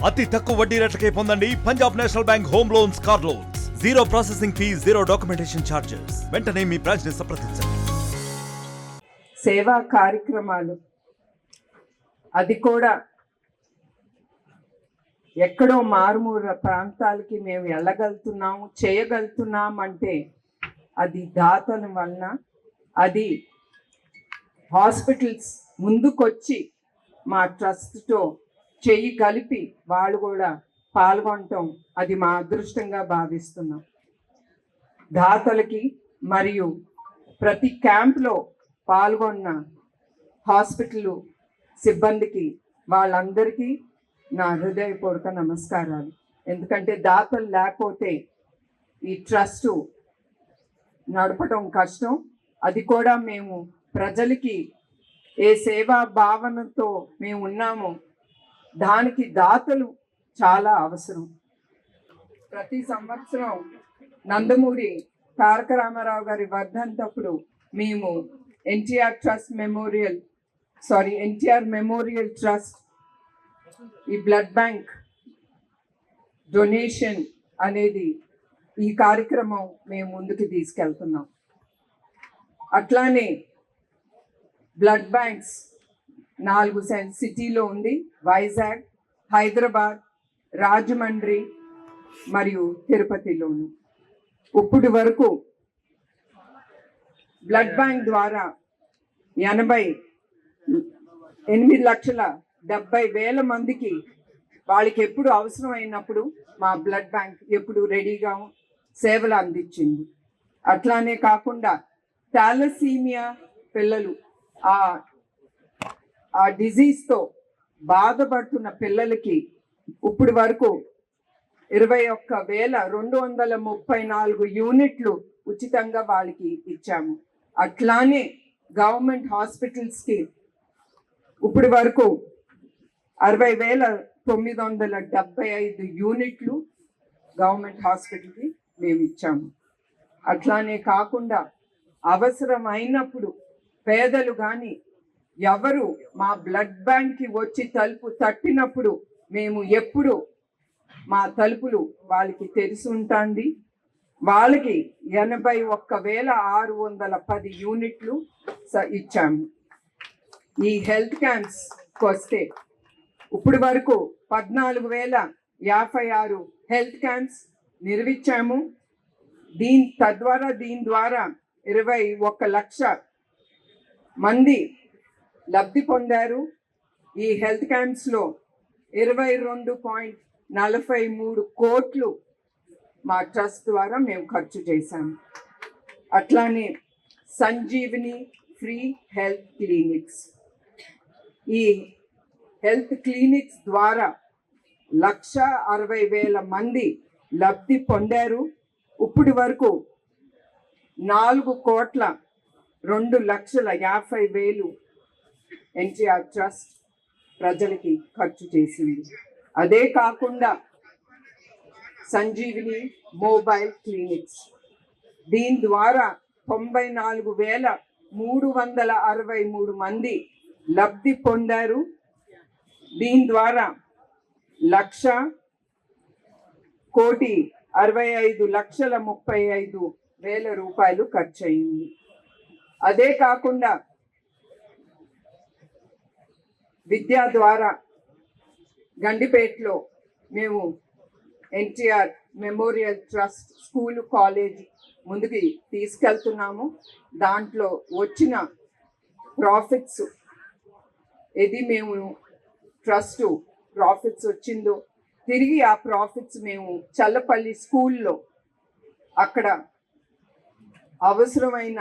అతి తక్కువ వడ్డీ రేట్లకే పొందండి Punjab national bank home loans, car loans. Zero processing fee, zero documentation charges. వెంటనే మీ బ్రాంచ్ ని సంప్రదించండి. సేవా కార్యక్రమాలు, అది కూడా ఎక్కడో మారుమూల ప్రాంతాలకి మేము వెళ్ళగలుగుతున్నాము, చేయగలుగుతున్నాం అంటే అది దాతల వలన. అది హాస్పిటల్స్ ముందుకొచ్చి మా ట్రస్ట్తో చెయ్యి కలిపి వాళ్ళు కూడా పాల్గొనటం, అది మా అదృష్టంగా భావిస్తున్నాం. దాతలకి మరియు ప్రతి క్యాంప్లో పాల్గొన్న హాస్పిటల్ సిబ్బందికి వాళ్ళందరికీ నా హృదయపూర్వక నమస్కారాలు. ఎందుకంటే దాతలు లేకపోతే ఈ ట్రస్ట్ నడపడం కష్టం. అది కూడా మేము ప్రజలకి ఏ సేవా భావనతో మేము ఉన్నామో దానికి దాతలు చాలా అవసరం. ప్రతి సంవత్సరం నందమూరి తారక రామారావు గారి వర్ధంతప్పుడు మేము ఎన్టీఆర్ మెమోరియల్ ట్రస్ట్ ఈ బ్లడ్ బ్యాంక్ డొనేషన్ అనేది ఈ కార్యక్రమం మేము ముందుకు తీసుకెళ్తున్నాం. అట్లానే బ్లడ్ బ్యాంక్స్ 4 సిటీలో ఉంది: వైజాగ్, హైదరాబాద్, రాజమండ్రి మరియు తిరుపతిలోను. ఇప్పుడు వరకు బ్లడ్ బ్యాంక్ ద్వారా 88,70,000 మందికి వాళ్ళకి ఎప్పుడు అవసరమైనప్పుడు మా బ్లడ్ బ్యాంక్ ఎప్పుడు రెడీగా సేవలు అందించింది. అట్లానే కాకుండా థాలసీమియా పిల్లలు, ఆ డిజీజ్తో బాధపడుతున్న పిల్లలకి ఇప్పుడు వరకు 21,234 యూనిట్లు ఉచితంగా వాళ్ళకి ఇచ్చాము. అట్లానే గవర్నమెంట్ హాస్పిటల్స్కి ఇప్పుడు వరకు 60,975 యూనిట్లు గవర్నమెంట్ హాస్పిటల్కి మేము ఇచ్చాము. అట్లానే కాకుండా అవసరమైనప్పుడు పేదలు కానీ ఎవరు మా బ్లడ్ బ్యాంక్కి వచ్చి తలుపు తట్టినప్పుడు మేము ఎప్పుడు మా తలుపులు వాళ్ళకి తెలిసి ఉంటుంది. వాళ్ళకి 81,610 యూనిట్లు ఇచ్చాము. ఈ హెల్త్ క్యాంప్స్కి వస్తే ఇప్పుడు వరకు 14,056 హెల్త్ క్యాంప్స్ నిర్మించాము. దీని ద్వారా 21 లక్ష మంది లబ్ధి పొందారు. ఈ హెల్త్ క్యాంప్స్లో 22.43 కోట్లు మా ట్రస్ట్ ద్వారా మేము ఖర్చు చేశాము. అట్లానే సంజీవిని ఫ్రీ హెల్త్ క్లినిక్స్, ఈ హెల్త్ క్లినిక్స్ ద్వారా 1,60,000 మంది లబ్ధి పొందారు. ఇప్పుడు వరకు 4,02,50,000 ఎన్టీఆర్ ట్రస్ట్ ప్రజలకి ఖర్చు చేసింది. అదే కాకుండా సంజీవిని మొబైల్ క్లినిక్స్, దీని ద్వారా 94,363 మంది లబ్ధి పొందారు. దీని ద్వారా 1,65,35,000 రూపాయలు ఖర్చు అయింది. అదే కాకుండా విద్యా ద్వారా గండిపేటలో మేము NTR memorial trust school, college ముందుకి తీసుకెళ్తున్నాము. దాంట్లో వచ్చిన ప్రాఫిట్స్, ఇది మేము ట్రస్ట్ ప్రాఫిట్స్ వచ్చిందో తిరిగి ఆ ప్రాఫిట్స్ మేము చల్లపల్లి స్కూల్లో అక్కడ అవసరమైన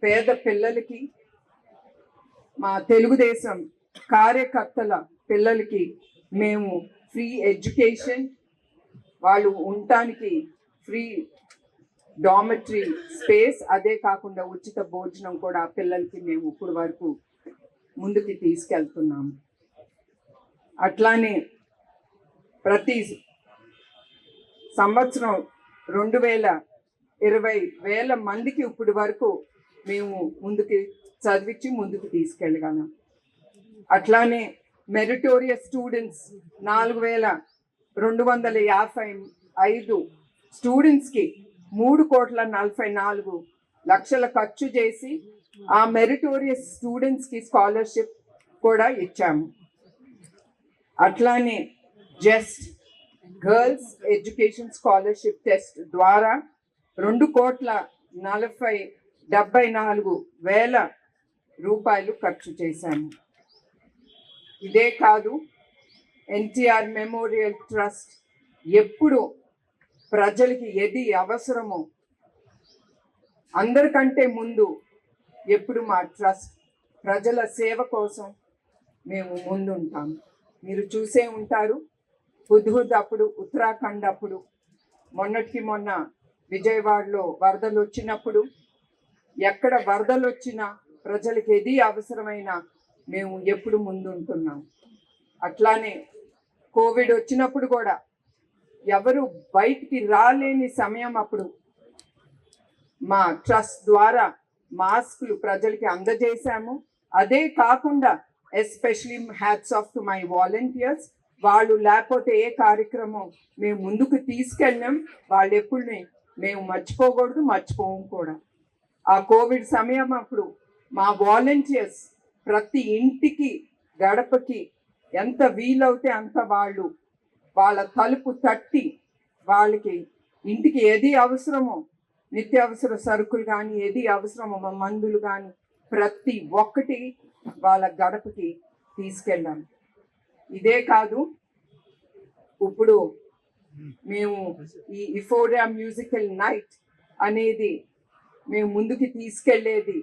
పేద పిల్లలకి, మా తెలుగుదేశం కార్యకర్తల పిల్లలకి మేము ఫ్రీ ఎడ్యుకేషన్, వాళ్ళు ఉండటానికి ఫ్రీ డార్మెటరీ స్పేస్, అదే కాకుండా ఉచిత భోజనం కూడా ఆ పిల్లలకి మేము ఇప్పుడు వరకు ముందుకి తీసుకెళ్తున్నాము. అట్లానే ప్రతి సంవత్సరం 2,20,000 మందికి ఇప్పుడు వరకు మేము ముందుకు చదివించి ముందుకు తీసుకెళ్ళగలం. అట్లానే మెరిటోరియస్ స్టూడెంట్స్ 4,255 స్టూడెంట్స్కి 3,44,00,000 ఖర్చు చేసి ఆ మెరిటోరియస్ స్టూడెంట్స్కి స్కాలర్షిప్ కూడా ఇచ్చాము. అట్లానే just girls education scholarship test ద్వారా 2,74,00,000 రూపాయలు ఖర్చు చేశాము. ఇదే కాదు, ఎన్టీఆర్ మెమోరియల్ ట్రస్ట్ ఎప్పుడు ప్రజలకి ఏది అవసరమో అందరికంటే ముందు ఎప్పుడు మా ట్రస్ట్ ప్రజల సేవ కోసం మేము ముందుంటాము. మీరు చూసే ఉంటారు, హుద్హుద్ అప్పుడు, ఉత్తరాఖండ్ అప్పుడు, మొన్నటికి మొన్న విజయవాడలో వరదలు వచ్చినప్పుడు, ఎక్కడ వరదలు వచ్చినా ప్రజలకు ఏది అవసరమైనా మేము ఎప్పుడు ముందుంటున్నాం. అట్లానే కోవిడ్ వచ్చినప్పుడు కూడా ఎవరు బయటికి రాలేని సమయం అప్పుడు మా ట్రస్ట్ ద్వారా మాస్కులు ప్రజలకి అందజేశాము. అదే కాకుండా especially hats off to my volunteers, వాళ్ళు లేకపోతే ఏ కార్యక్రమం మేము ముందుకు తీసుకెళ్ళాం, వాళ్ళు ఎప్పుడు మేము మర్చిపోకూడదు, మర్చిపోము కూడా. ఆ కోవిడ్ సమయం అప్పుడు మా వాలంటీర్స్ ప్రతి ఇంటికి గడపకి ఎంత వీలవుతే అంత వాళ్ళు వాళ్ళ తలుపు తట్టి వాళ్ళకి ఇంటికి ఏది అవసరమో, నిత్యావసర సరుకులు కానీ ఏది అవసరమో, మందులు కానీ ప్రతి ఒక్కటి వాళ్ళ గడపకి తీసుకెళ్ళాం. ఇదే కాదు, ఇప్పుడు మేము ఈ ఇఫోరియా మ్యూజికల్ నైట్ అనేది మేము ముందుకు తీసుకెళ్ళేది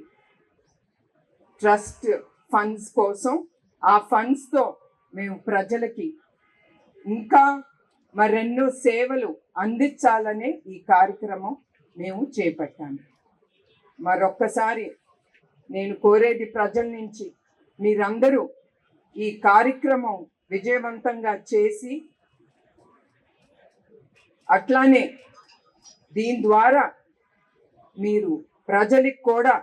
ట్రస్ట్ ఫండ్స్ కోసం. ఆ ఫండ్స్తో మేము ప్రజలకి ఇంకా మరెన్నో సేవలు అందించాలనే ఈ కార్యక్రమం మేము చేపట్టాము. మరొక్కసారి నేను కోరేది ప్రజల నుంచి, మీరందరూ ఈ కార్యక్రమం విజయవంతంగా చేసి అట్లానే దీని ద్వారా మీరు ప్రజలకు కూడా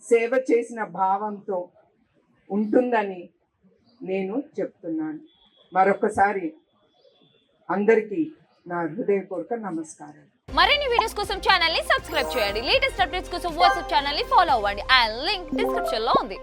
సేవ చేసిన భావంతో ఉంటుందని నేను చెప్తున్నాను. మరొకసారి అందరికీ నా హృదయపూర్వక నమస్కారాలు. మరిన్ని వీడియోస్ కోసం ఛానల్ ని సబ్స్క్రైబ్ చేయండి. లేటెస్ట్ అప్డేట్స్ కోసం వాట్సాప్ ఛానల్ ని ఫాలో అవ్వండి. ఆ లింక్ డిస్క్రిప్షన్ లో ఉంది.